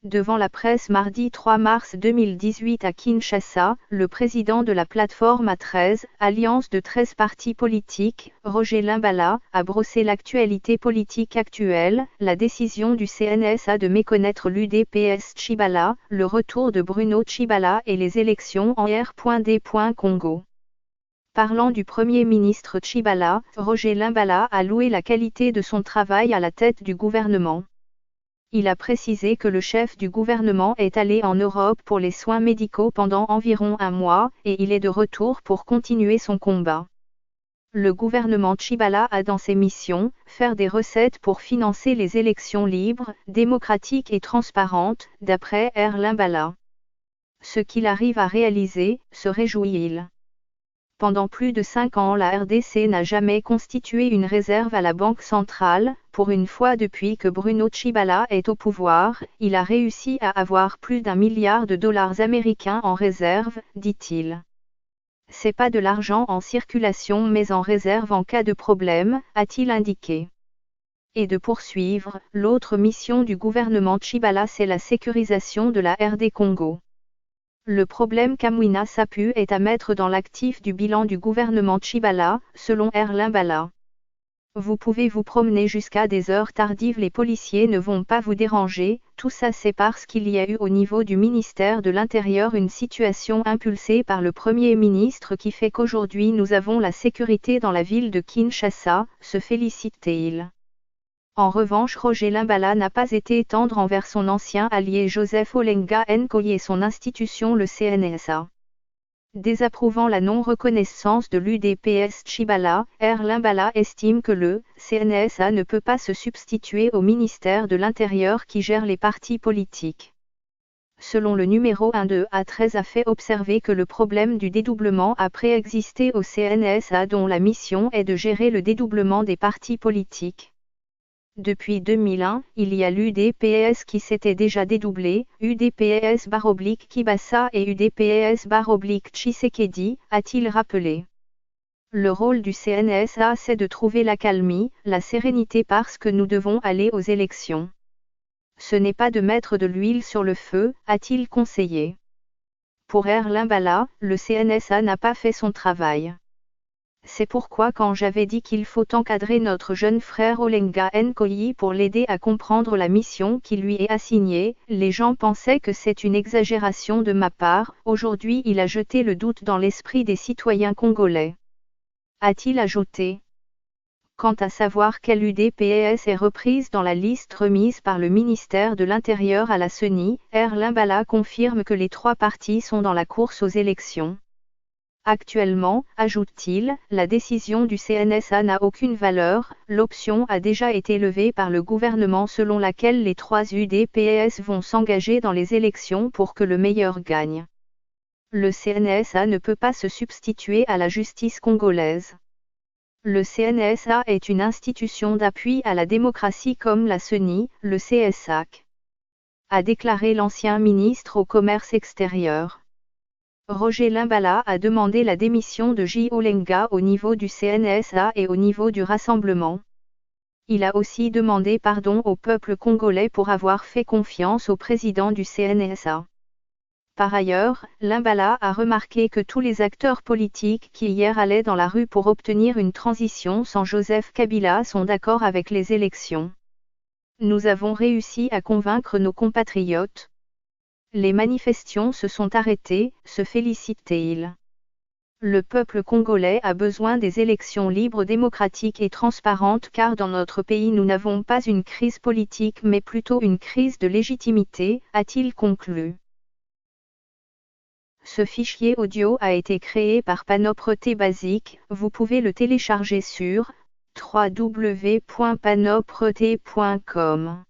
Devant la presse mardi 3 mars 2018 à Kinshasa, le président de la plateforme A13, alliance de 13 partis politiques, Roger Limbala, a brossé l'actualité politique actuelle, la décision du CNSA de méconnaître l'UDPS Tshibala, le retour de Bruno Tshibala et les élections en R.D. Congo. Parlant du Premier ministre Tshibala, Roger Limbala a loué la qualité de son travail à la tête du gouvernement. Il a précisé que le chef du gouvernement est allé en Europe pour les soins médicaux pendant environ un mois, et il est de retour pour continuer son combat. Le gouvernement Tshibala a dans ses missions, faire des recettes pour financer les élections libres, démocratiques et transparentes, d'après R. Limbala. Ce qu'il arrive à réaliser, se réjouit-il. Pendant plus de 5 ans, la RDC n'a jamais constitué une réserve à la Banque centrale. Pour une fois depuis que Bruno Tshibala est au pouvoir, il a réussi à avoir plus d'1 milliard de dollars américains en réserve, dit-il. C'est pas de l'argent en circulation mais en réserve en cas de problème, a-t-il indiqué. Et de poursuivre, l'autre mission du gouvernement Tshibala c'est la sécurisation de la RD Congo. Le problème Kamwina Sapu est à mettre dans l'actif du bilan du gouvernement Tshibala, selon R. Limbala. Vous pouvez vous promener jusqu'à des heures tardives, les policiers ne vont pas vous déranger, tout ça c'est parce qu'il y a eu au niveau du ministère de l'Intérieur une situation impulsée par le Premier ministre qui fait qu'aujourd'hui nous avons la sécurité dans la ville de Kinshasa, se félicite-t-il. En revanche, Roger Limbala n'a pas été tendre envers son ancien allié Joseph Olenga Nkoyi et son institution le CNSA. Désapprouvant la non-reconnaissance de l'UDPS Tshibala, R. Limbala estime que le CNSA ne peut pas se substituer au ministère de l'Intérieur qui gère les partis politiques. Selon le numéro 1 de A13 a fait observer que le problème du dédoublement a préexisté au CNSA dont la mission est de gérer le dédoublement des partis politiques. Depuis 2001, il y a l'UDPS qui s'était déjà dédoublé, UDPS/Kibasa et UDPS/Tshisekedi, a-t-il rappelé. Le rôle du CNSA c'est de trouver l'accalmie, la sérénité parce que nous devons aller aux élections. Ce n'est pas de mettre de l'huile sur le feu, a-t-il conseillé. Pour R. Limbala, le CNSA n'a pas fait son travail. C'est pourquoi quand j'avais dit qu'il faut encadrer notre jeune frère Olenga Nkoyi pour l'aider à comprendre la mission qui lui est assignée, les gens pensaient que c'est une exagération de ma part. Aujourd'hui il a jeté le doute dans l'esprit des citoyens congolais. A-t-il ajouté. Quant à savoir quelle UDPS est reprise dans la liste remise par le ministère de l'Intérieur à la CENI, R. Limbala confirme que les 3 partis sont dans la course aux élections. Actuellement, ajoute-t-il, la décision du CNSA n'a aucune valeur, l'option a déjà été levée par le gouvernement selon laquelle les 3 UDPS vont s'engager dans les élections pour que le meilleur gagne. Le CNSA ne peut pas se substituer à la justice congolaise. Le CNSA est une institution d'appui à la démocratie comme la CENI, le CSAC. A déclaré l'ancien ministre au Commerce extérieur. Roger Limbala a demandé la démission de J. Olenga au niveau du CNSA et au niveau du Rassemblement. Il a aussi demandé pardon au peuple congolais pour avoir fait confiance au président du CNSA. Par ailleurs, Limbala a remarqué que tous les acteurs politiques qui hier allaient dans la rue pour obtenir une transition sans Joseph Kabila sont d'accord avec les élections. Nous avons réussi à convaincre nos compatriotes. Les manifestants se sont arrêtés, se félicite-t-il. Le peuple congolais a besoin des élections libres, démocratiques et transparentes car dans notre pays nous n'avons pas une crise politique mais plutôt une crise de légitimité, a-t-il conclu. Ce fichier audio a été créé par Panopre Basic, vous pouvez le télécharger sur www.panopre.com.